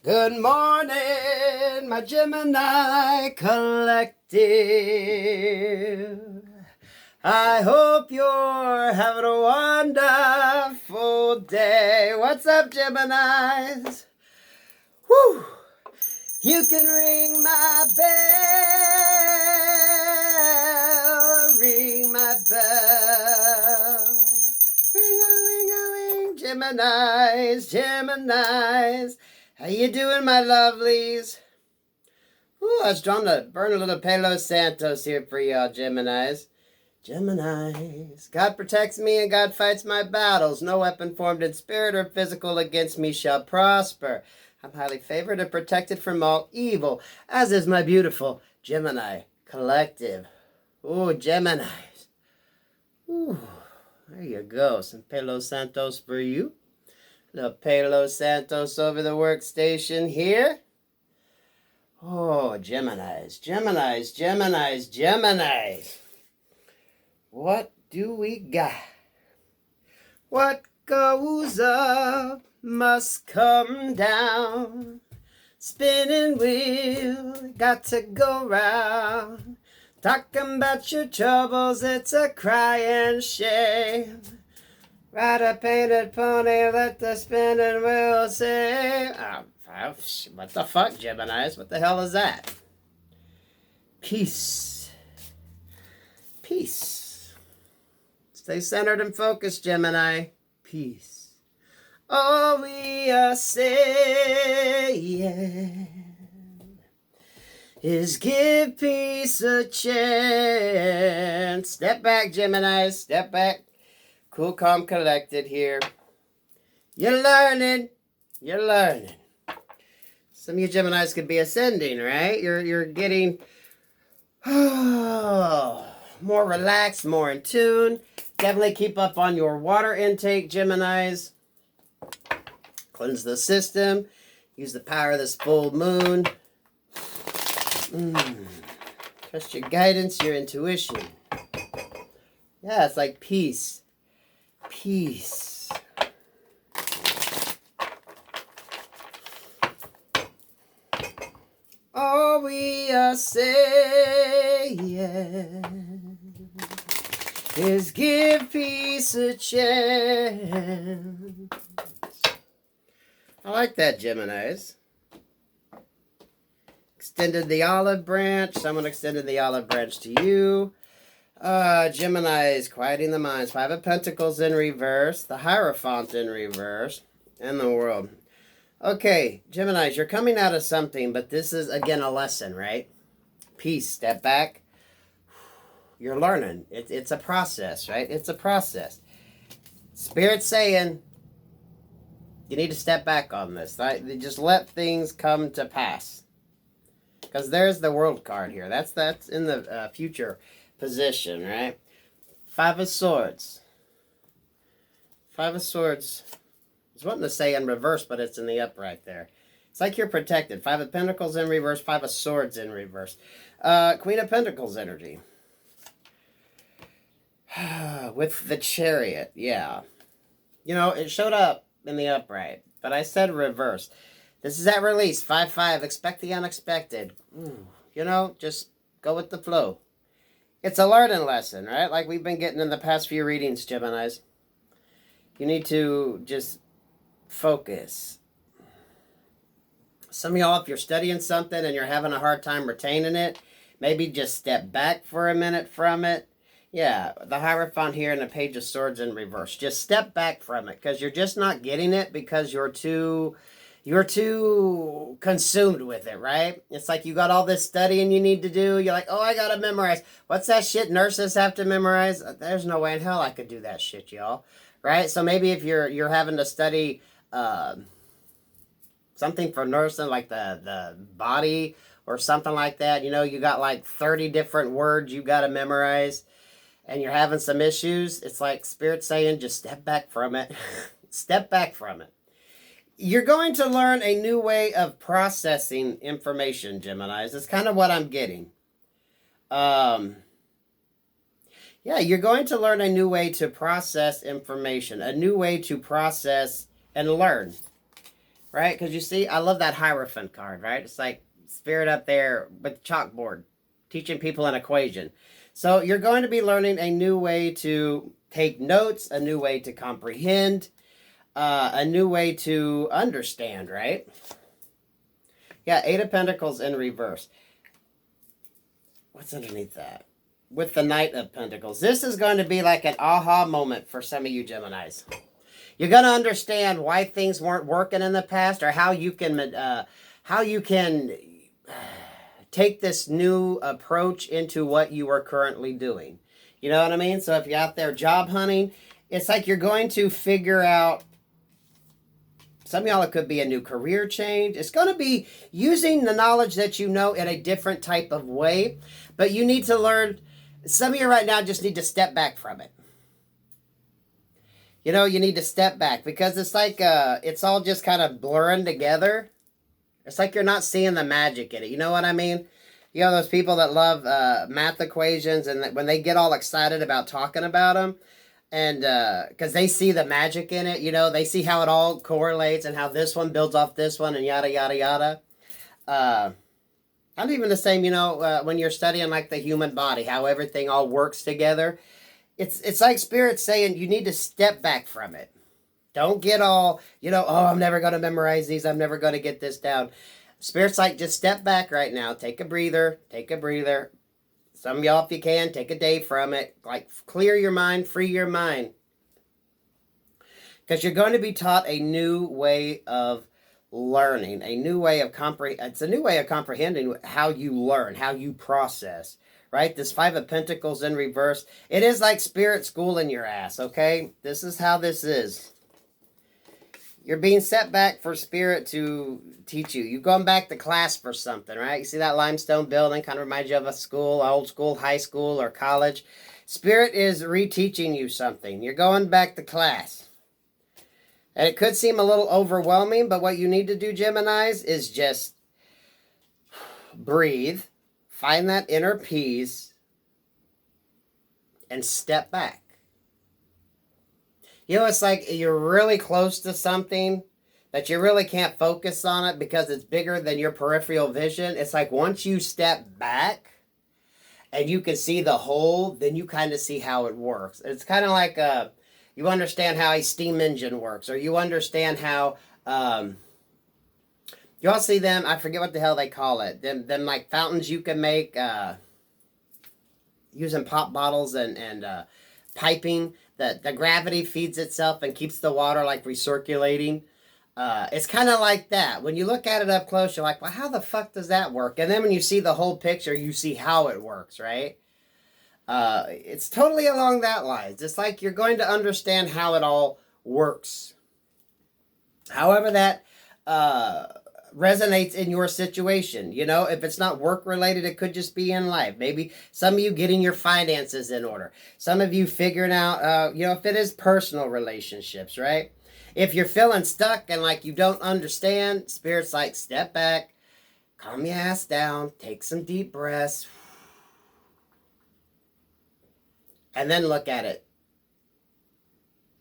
Good morning, my Gemini collective. I hope you're having a wonderful day. What's up, Geminis? Whew! You can ring my bell, ring my bell. Ring-a-ling-a-ling, Geminis, Geminis. How you doing, my lovelies? Ooh, I was drawn to burn a little Palo Santos here for y'all, Geminis. Geminis. God protects me and God fights my battles. No weapon formed in spirit or physical against me shall prosper. I'm highly favored and protected from all evil, as is my beautiful Gemini collective. Ooh, Geminis. Ooh, there you go. Some Palo Santos for you. Little Palo Santos over the workstation here. Oh, Geminis, Geminis, Geminis, Geminis. What do we got? What goes up must come down. Spinning wheel, got to go round. Talking about your troubles, it's a crying shame. Ride a painted pony, let the spinning wheel say. What the fuck, Geminis? What the hell is that? Peace. Peace. Stay centered and focused, Gemini. Peace. All we are saying is give peace a chance. Step back, Geminis. Step back. Cool, calm, collected here. You're learning. You're learning. Some of you Geminis could be ascending, right? You're getting more relaxed, more in tune. Definitely keep up on your water intake, Geminis. Cleanse the system. Use the power of this full moon. Trust your guidance, your intuition. Yeah, it's like peace. Peace. All we are saying is give peace a chance. I like that, Geminis. Extended the olive branch. Someone extended the olive branch to you. Gemini's quieting the minds. Five of Pentacles in reverse. The Hierophant in reverse. And the World. Okay, Gemini's, you're coming out of something, but this is, again, a lesson, right? Peace. Step back. You're learning. It's a process, right? It's a process. Spirit's saying you need to step back on this. Right? Just let things come to pass. Because there's the World card here. That's in the future position, right? Five of Swords. Five of Swords. I was wanting to say in reverse, but it's in the upright there. It's like you're protected. Five of Pentacles in reverse. Five of Swords in reverse. Queen of Pentacles energy. With the Chariot, yeah. You know, it showed up in the upright, but I said reverse. This is at release. 5-5. Expect the unexpected. You know, just go with the flow. It's a learning lesson, right? Like we've been getting in the past few readings, Geminis. You need to just focus. Some of y'all, if you're studying something and you're having a hard time retaining it, maybe just step back for a minute from it. Yeah, the Hierophant here and the Page of Swords in reverse. Just step back from it because you're just not getting it because you're too consumed with it, right? It's like you got all this studying you need to do. You're like, oh, I got to memorize. What's that shit nurses have to memorize? There's no way in hell I could do that shit, y'all. Right? So maybe if you're having to study something for nursing, like the body or something like that, you know, you got like 30 different words you got to memorize and you're having some issues, it's like Spirit saying, just step back from it. Step back from it. You're going to learn a new way of processing information, Geminis. That's kind of what I'm getting. Yeah, you're going to learn a new way to process information, a new way to process and learn. right? Because you see, I love that Hierophant card, right? It's like Spirit up there with chalkboard, teaching people an equation. So you're going to be learning a new way to take notes, a new way to comprehend, a new way to understand, right? Yeah, Eight of Pentacles in reverse. What's underneath that? With the Knight of Pentacles. This is going to be like an aha moment for some of you Geminis. You're going to understand why things weren't working in the past, or how you can take this new approach into what you are currently doing. You know what I mean? So if you're out there job hunting, it's like you're going to figure out, some of y'all, it could be a new career change. It's going to be using the knowledge that you know in a different type of way. But you need to learn, some of you right now just need to step back from it. You know, you need to step back, because it's like it's all just kind of blurring together. It's like you're not seeing the magic in it. You know what I mean? You know those people that love math equations, and when they get all excited about talking about them, and because they see the magic in it, you know, they see how it all correlates and how this one builds off this one and yada, yada, yada. I'm even the same, you know, when you're studying like the human body, how everything all works together. It's like Spirit saying you need to step back from it. Don't get all, you know, oh, I'm never going to memorize these. I'm never going to get this down. Spirit's like, just step back right now. Take a breather. Take a breather. Some of y'all, if you can, take a day from it. Like, clear your mind. Free your mind. Because you're going to be taught a new way of learning. A new way of It's a new way of comprehending how you learn, how you process. Right? This Five of Pentacles in reverse. It is like Spirit schooling your ass, okay? This is how this is. You're being set back for Spirit to teach you. You've gone back to class for something, right? You see that limestone building? Kind of reminds you of a school, old school, high school, or college. Spirit is reteaching you something. You're going back to class. And it could seem a little overwhelming, but what you need to do, Geminis, is just breathe. Find that inner peace and step back. You know, it's like you're really close to something, but you really can't focus on it because it's bigger than your peripheral vision. It's like once you step back and you can see the whole, then you kind of see how it works. It's kind of like you understand how a steam engine works, or you understand how... you all see them, I forget what the hell they call it. Them like fountains you can make using pop bottles and piping. The gravity feeds itself and keeps the water like recirculating. It's kind of like that. When you look at it up close, you're like, well, how the fuck does that work? And then when you see the whole picture, you see how it works, right? It's totally along that lines. It's like you're going to understand how it all works. However that... resonates in your situation. You know, if it's not work related, it could just be in life. Maybe some of you getting your finances in order. Some of you figuring out, you know, if it is personal relationships, right? If you're feeling stuck and like you don't understand, Spirit's like, step back, calm your ass down, take some deep breaths, and then look at it.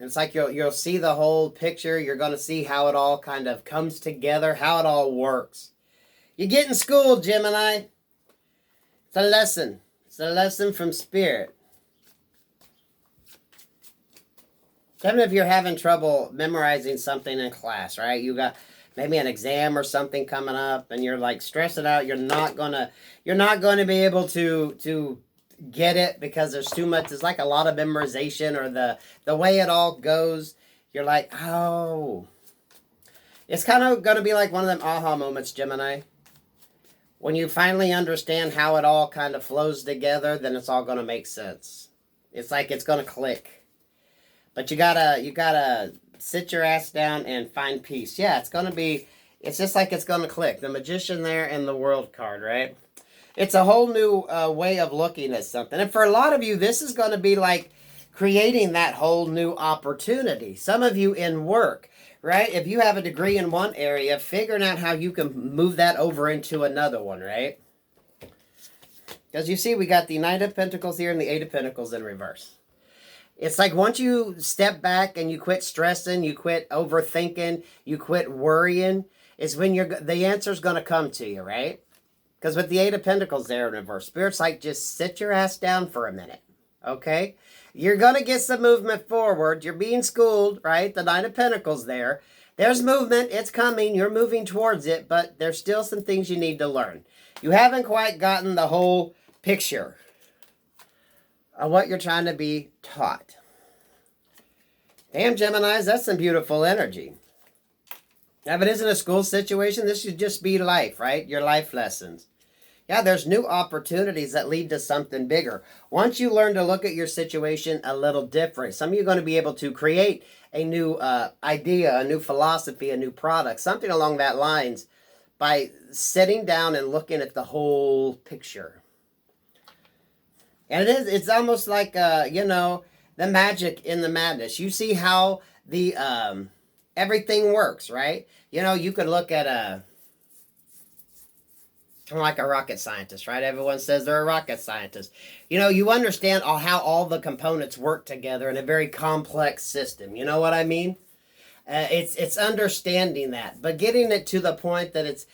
It's like you'll see the whole picture. You're going to see how it all kind of comes together, how it all works. You get in school, Gemini. It's a lesson. It's a lesson from Spirit. Even if you're having trouble memorizing something in class, right? You got maybe an exam or something coming up, and you're like stressing out. You're not gonna be able to get it because there's too much. There's like a lot of memorization, or the way it all goes. You're like, oh, it's kind of going to be like one of them aha moments, Gemini. When you finally understand how it all kind of flows together, then it's all going to make sense. It's like it's going to click. But you gotta sit your ass down and find peace. Yeah, it's just like it's going to click. The Magician there and the World card, right? It's a whole new way of looking at something. And for a lot of you, this is going to be like creating that whole new opportunity. Some of you in work, right? If you have a degree in one area, figuring out how you can move that over into another one, right? Because you see, we got the Knight of Pentacles here and the Eight of Pentacles in reverse. It's like once you step back and you quit stressing, you quit overthinking, you quit worrying, is when the answer's going to come to you, right? Because with the Eight of Pentacles there in reverse, Spirit's like, just sit your ass down for a minute, okay? You're going to get some movement forward. You're being schooled, right? The Nine of Pentacles there. There's movement. It's coming. You're moving towards it, but there's still some things you need to learn. You haven't quite gotten the whole picture of what you're trying to be taught. Damn, Geminis, that's some beautiful energy. Now, if it isn't a school situation, this should just be life, right? Your life lessons. Yeah, there's new opportunities that lead to something bigger. Once you learn to look at your situation a little different, some of you are going to be able to create a new idea, a new philosophy, a new product, something along that lines by sitting down and looking at the whole picture. And it's almost like, the magic in the madness. You see how the everything works, right? You could look at kind of like a rocket scientist, right? Everyone says they're a rocket scientist. You understand how all the components work together in a very complex system. You know what I mean? It's understanding that, but getting it to the point that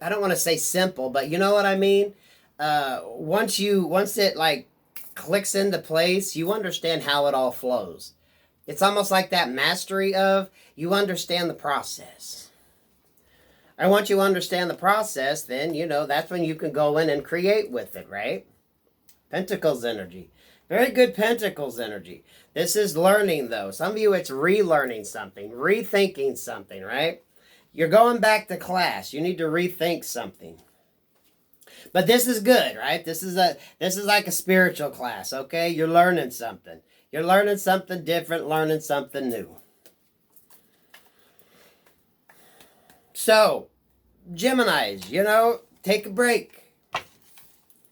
I don't want to say simple, but you know what I mean? Once it like clicks into place, you understand how it all flows. It's almost like that mastery of, you understand the process. And once you understand the process, then, that's when you can go in and create with it, right? Pentacles energy. Very good Pentacles energy. This is learning, though. Some of you, it's relearning something, rethinking something, right? You're going back to class. You need to rethink something. But this is good, right? This is like a spiritual class, okay? You're learning something. You're learning something different, learning something new. So, Geminis, take a break.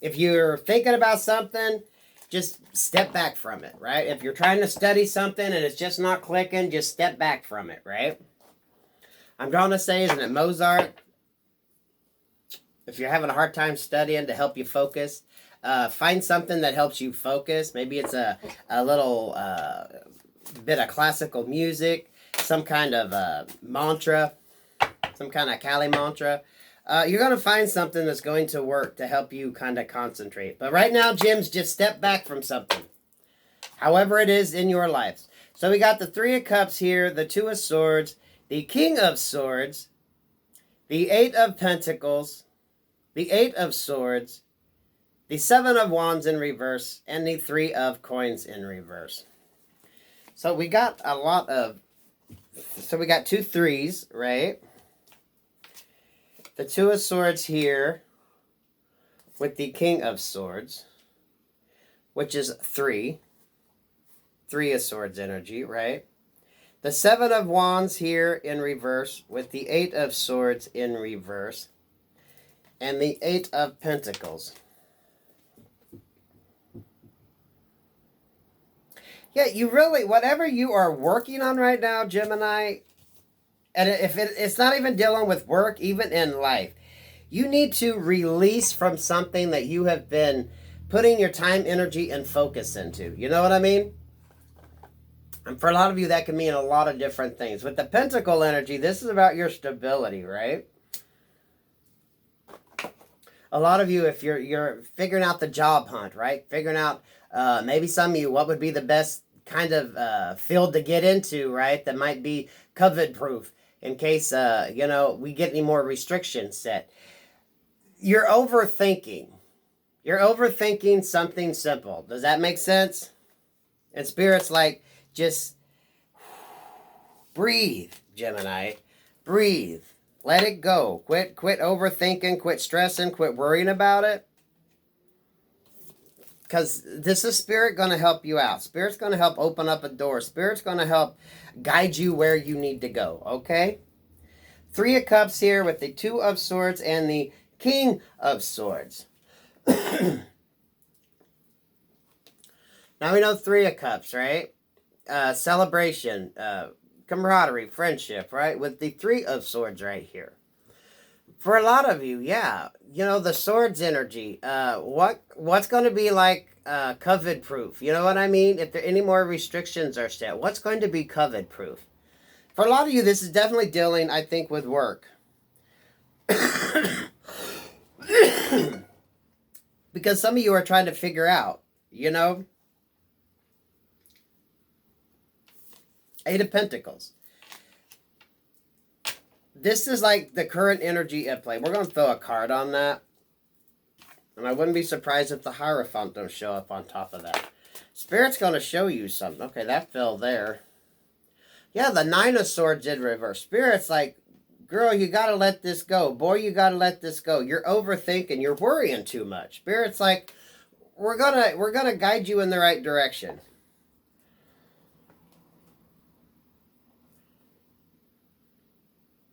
If you're thinking about something, just step back from it, right? If you're trying to study something and it's just not clicking, just step back from it, right? I'm going to say, isn't it Mozart? If you're having a hard time studying, to help you focus, find something that helps you focus. Maybe it's a little bit of classical music, some kind of mantra, some kind of Kali mantra. You're going to find something that's going to work to help you kind of concentrate. But right now, Gems, just step back from something, however it is in your lives. So we got the Three of Cups here, the Two of Swords, the King of Swords, the Eight of Pentacles, the Eight of Swords, the Seven of Wands in reverse, and the Three of Coins in reverse. So we got we got two threes, right? The Two of Swords here with the King of Swords, which is three. Three of Swords energy, right? The Seven of Wands here in reverse with the Eight of Swords in reverse. And the Eight of Pentacles. Yeah, you really, whatever you are working on right now, Gemini, and if it's not even dealing with work, even in life, you need to release from something that you have been putting your time, energy, and focus into. You know what I mean? And for a lot of you, that can mean a lot of different things. With the Pentacle energy, this is about your stability, right? A lot of you, if you're figuring out the job hunt, right? Figuring out, maybe some of you, what would be the best kind of field to get into, right? That might be COVID-proof in case, we get any more restrictions set. You're overthinking. You're overthinking something simple. Does that make sense? And Spirit's like, just breathe, Gemini. Breathe. Let it go. Quit overthinking, quit stressing, quit worrying about it. Because this is Spirit going to help you out. Spirit's going to help open up a door. Spirit's going to help guide you where you need to go, okay? Three of Cups here with the Two of Swords and the King of Swords. Now we know Three of Cups, right? Celebration, camaraderie, friendship, right? With the Three of Swords right here. For a lot of you, yeah. You know, the swords energy. What's going to be like COVID proof? You know what I mean? If there any more restrictions are set, what's going to be COVID proof? For a lot of you, this is definitely dealing, I think, with work. Because some of you are trying to figure out, you know? Eight of Pentacles. This is like the current energy at play. We're going to throw a card on that. And I wouldn't be surprised if the Hierophant don't show up on top of that. Spirit's going to show you something. Okay, that fell there. Yeah, the Nine of Swords in reverse. Spirit's like, girl, you got to let this go. Boy, you got to let this go. You're overthinking. You're worrying too much. Spirit's like, we're gonna guide you in the right direction.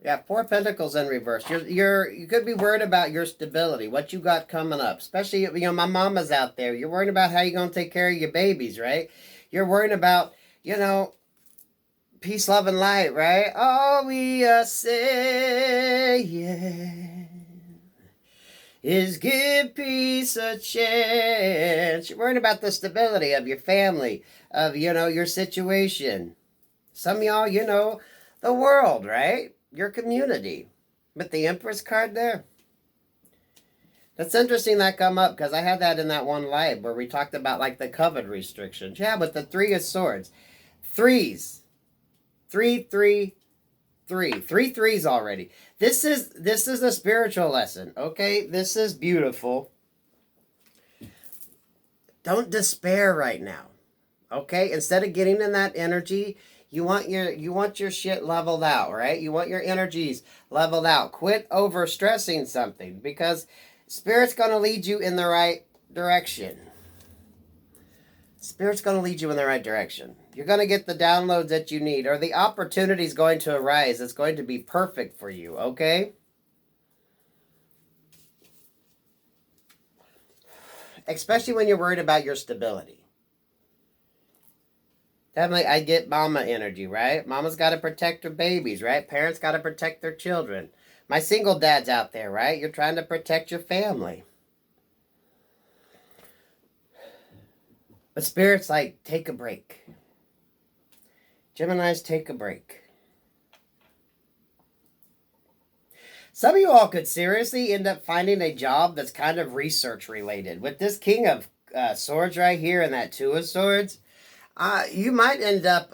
Yeah, Four Pentacles in reverse. You could be worried about your stability, what you got coming up. Especially, you know, my mama's out there. You're worried about how you're going to take care of your babies, right? You're worried about, you know, peace, love, and light, right? All we are saying is give peace a chance. You're worried about the stability of your family, of, you know, your situation. Some of y'all, you know, the world, right? Your community. With the Empress card there. That's interesting that come up, because I had that in that one live where we talked about like the COVID restrictions. Yeah, with the Three of Swords. Threes. 3, 3, 3. 3 threes already. This is a spiritual lesson, okay? This is beautiful. Don't despair right now, okay? Instead of getting in that energy, you want your shit leveled out, right? You want your energies leveled out. Quit over stressing something, because Spirit's going to lead you in the right direction. Spirit's going to lead you in the right direction. You're going to get the downloads that you need, or the opportunity is going to arise. It's going to be perfect for you, okay? Especially when you're worried about your stability. Definitely, I get mama energy, right? Mama's got to protect her babies, right? Parents got to protect their children. My single dads out there, right? You're trying to protect your family. But Spirit's like, take a break. Geminis, take a break. Some of you all could seriously end up finding a job that's kind of research related. With this King of Swords right here and that Two of Swords, you might end up,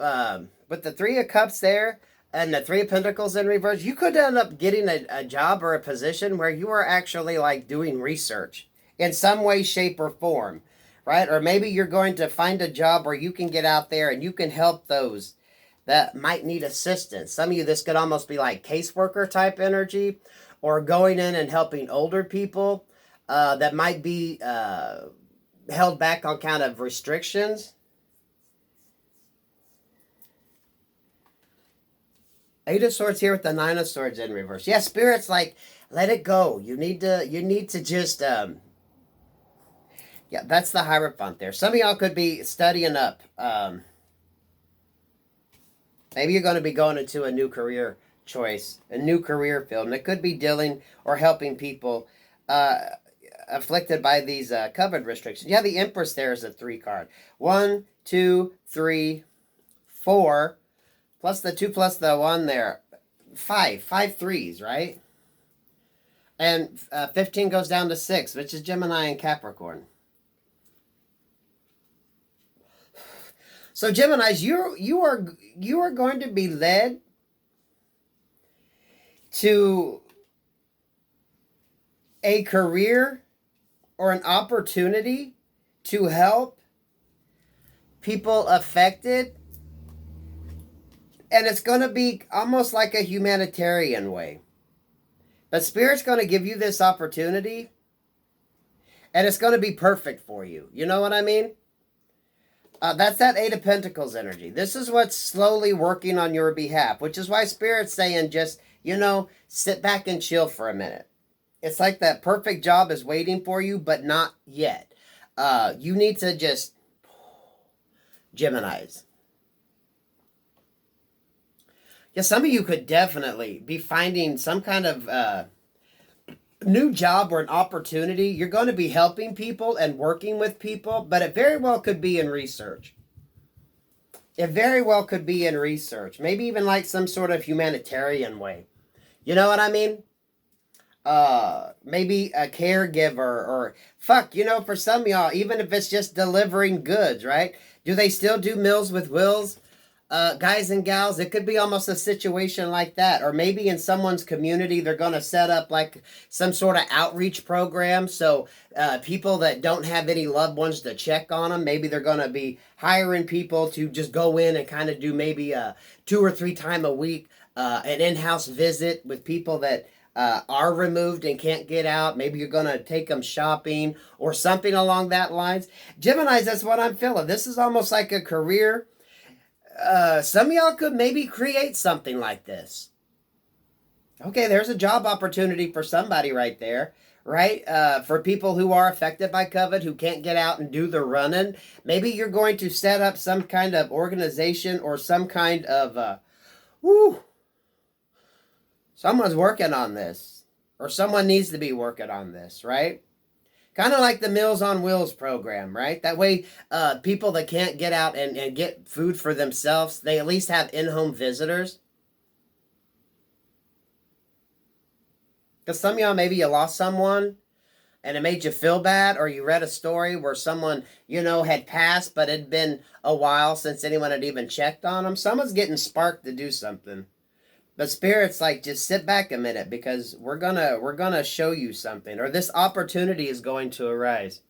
with the Three of Cups there and the Three of Pentacles in reverse, you could end up getting a job or a position where you are actually like doing research in some way, shape, or form, right? Or maybe you're going to find a job where you can get out there and you can help those that might need assistance. Some of you, this could almost be like caseworker type energy, or going in and helping older people that might be held back on kind of restrictions. Eight of Swords here with the Nine of Swords in reverse. Yeah, Spirit's like, let it go. You need to just, yeah, that's the Hierophant there. Some of y'all could be studying up. Maybe you're going to be going into a new career choice, a new career field. And it could be dealing or helping people afflicted by these COVID restrictions. Yeah, the Empress there is a 3 card. 1, 2, 3, 4. Plus the 2 plus the 1 there. 5 threes, right? And 15 goes down to 6, which is Gemini and Capricorn. So Geminis, you are going to be led to a career or an opportunity to help people affected. And it's going to be almost like a humanitarian way. But Spirit's going to give you this opportunity. And it's going to be perfect for you. You know what I mean? That's that Eight of Pentacles energy. This is what's slowly working on your behalf. Which is why Spirit's saying just, you know, sit back and chill for a minute. It's like that perfect job is waiting for you, but not yet. You need to just... Geminis. Yeah, some of you could definitely be finding some kind of new job or an opportunity, you're going to be helping people and working with people, but it very well could be in research. It very well could be in research. Maybe even like some sort of humanitarian way. You know what I mean? Maybe a caregiver or fuck, for some of y'all, even if it's just delivering goods, right? Do they still do Meals with Wills? Guys and gals, it could be almost a situation like that. Or maybe in someone's community, they're going to set up like some sort of outreach program. So people that don't have any loved ones to check on them, maybe they're going to be hiring people to just go in and kind of do maybe 2 or 3 times a week an in-house visit with people that are removed and can't get out. Maybe you're going to take them shopping or something along that lines. Geminis, that's what I'm feeling. This is almost like a career. Some of y'all could maybe create something like this. Okay, there's a job opportunity for somebody right there, right? For people who are affected by COVID, who can't get out and do the running. Maybe you're going to set up some kind of organization or some kind of, someone's working on this. Or someone needs to be working on this, right? Kind of like the Meals on Wheels program, right? That way, people that can't get out and get food for themselves, they at least have in-home visitors. Because some of y'all, maybe you lost someone and it made you feel bad, or you read a story where someone, had passed, but it had been a while since anyone had even checked on them. Someone's getting sparked to do something. But Spirit's like, just sit back a minute, because we're gonna show you something, or this opportunity is going to arise.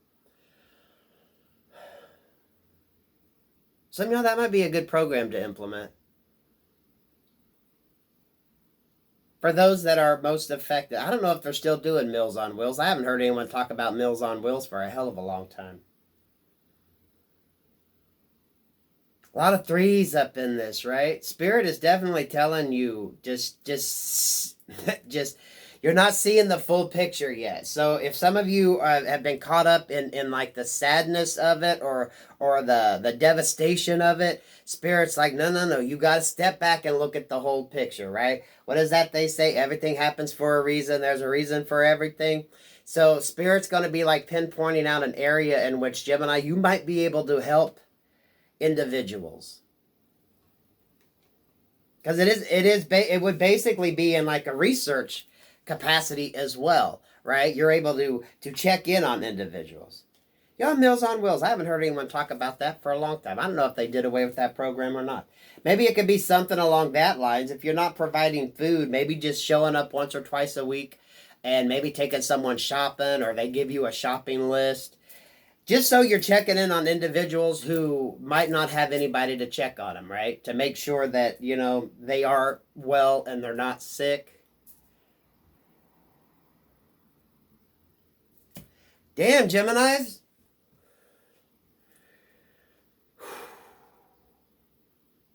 Some of y'all, that might be a good program to implement. For those that are most affected. I don't know if they're still doing Meals on Wheels. I haven't heard anyone talk about Meals on Wheels for a hell of a long time. A lot of 3s up in this, right? Spirit is definitely telling you just you're not seeing the full picture yet. So if some of you have been caught up in like the sadness of it or the devastation of it, Spirit's like, no, you got to step back and look at the whole picture, right? What is that they say? Everything happens for a reason. There's a reason for everything. So Spirit's going to be like pinpointing out an area in which, Gemini, you might be able to help individuals, because it would basically be in like a research capacity as well, right? You're able to check in on individuals. Meals on Wheels, I haven't heard anyone talk about that for a long time. I don't know if they did away with that program or not. Maybe it could be something along that lines. If you're not providing food, maybe just showing up once or twice a week and maybe taking someone shopping, or they give you a shopping list. Just so you're checking in on individuals who might not have anybody to check on them, right? To make sure that, they are well and they're not sick. Damn, Geminis.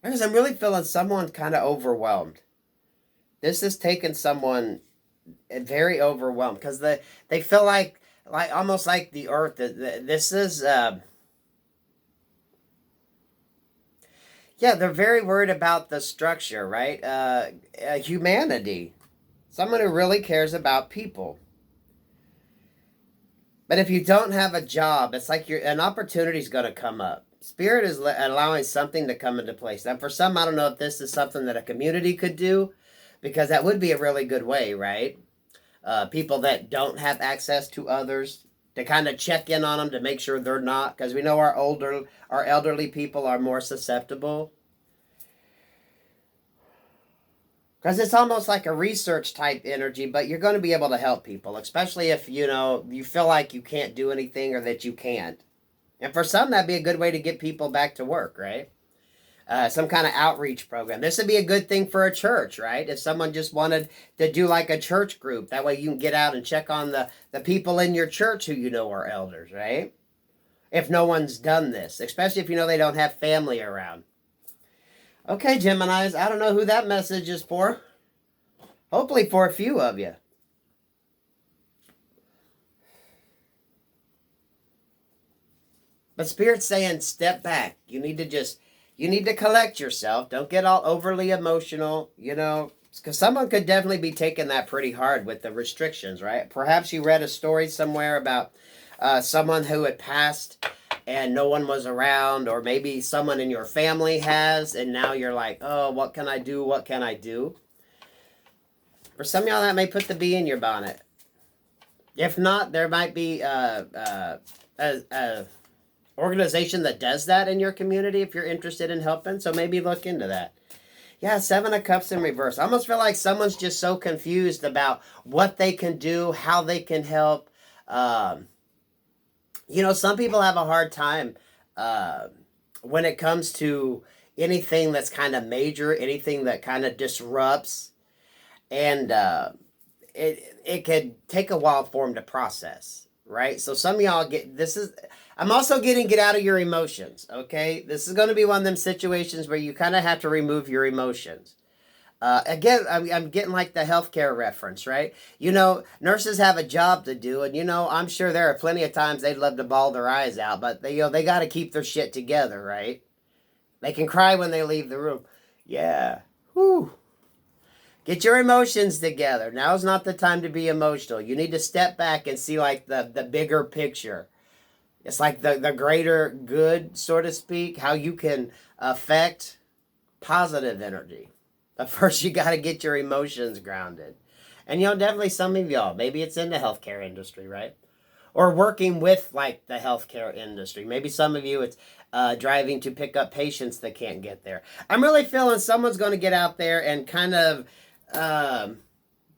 Because I'm really feeling someone kind of overwhelmed. This is taking someone very overwhelmed, because they feel like almost like the earth. This is, they're very worried about the structure, right? Humanity. Someone who really cares about people. But if you don't have a job, it's like an opportunity is going to come up. Spirit is allowing something to come into place. Now, for some, I don't know if this is something that a community could do, because that would be a really good way, right? People that don't have access to others, to kind of check in on them to make sure they're not, because we know our elderly people are more susceptible. Because it's almost like a research type energy, but you're going to be able to help people, especially if, you feel like you can't do anything or that you can't. And for some, that'd be a good way to get people back to work, right? Some kind of outreach program. This would be a good thing for a church, right? If someone just wanted to do like a church group, that way you can get out and check on the people in your church who are elders, right? If no one's done this, especially if they don't have family around. Okay, Geminis, I don't know who that message is for. Hopefully for a few of you. But Spirit's saying step back. You need to collect yourself. Don't get all overly emotional, Because someone could definitely be taking that pretty hard with the restrictions, right? Perhaps you read a story somewhere about someone who had passed and no one was around, or maybe someone in your family has, and now you're like, oh, what can I do? What can I do? For some of y'all, that may put the bee in your bonnet. If not, there might be a organization that does that in your community if you're interested in helping. So maybe look into that. Yeah, Seven of Cups in reverse. I almost feel like someone's just so confused about what they can do, how they can help. You know, some people have a hard time when it comes to anything that's kind of major, anything that kind of disrupts. And it could take a while for them to process, right? So some of y'all I'm also getting get out of your emotions, okay? This is going to be one of them situations where you kind of have to remove your emotions. Again, I'm getting like the healthcare reference, right? You know, nurses have a job to do, and you know, I'm sure there are plenty of times they'd love to bawl their eyes out, but they got to keep their shit together, right? They can cry when they leave the room. Yeah. Whew. Get your emotions together. Now's not the time to be emotional. You need to step back and see like the bigger picture. It's like the greater good, so to speak, how you can affect positive energy. But first you got to get your emotions grounded. And you know, definitely some of y'all, maybe it's in the healthcare industry, right? Or working with like the healthcare industry. Maybe some of you, it's driving to pick up patients that can't get there. I'm really feeling someone's going to get out there and kind of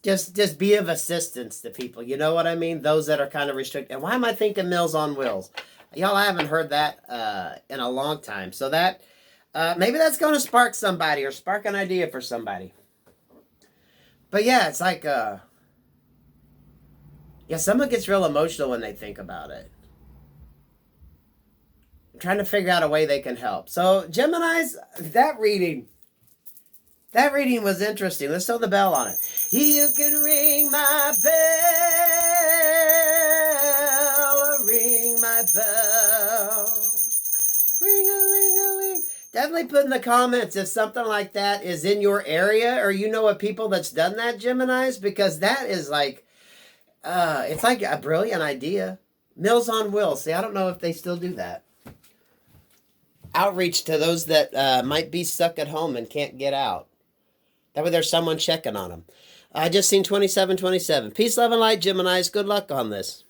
just be of assistance to people. You know what I mean? Those that are kind of restricted. And why am I thinking Meals on Wheels? Y'all, I haven't heard that in a long time. So that maybe that's going to spark somebody or spark an idea for somebody. But yeah, it's like someone gets real emotional when they think about it. I'm trying to figure out a way they can help. So Geminis, that reading was interesting. Let's throw the bell on it. You can ring my bell, ring my bell, ring-a-ling-a-ling. Definitely put in the comments if something like that is in your area or you know of people that's done that, Geminis, because that is like, it's like a brilliant idea. Meals on Wheels. See, I don't know if they still do that. Outreach to those that might be stuck at home and can't get out. That way there's someone checking on them. I just seen 2727. Peace, love, and light, Geminis. Good luck on this.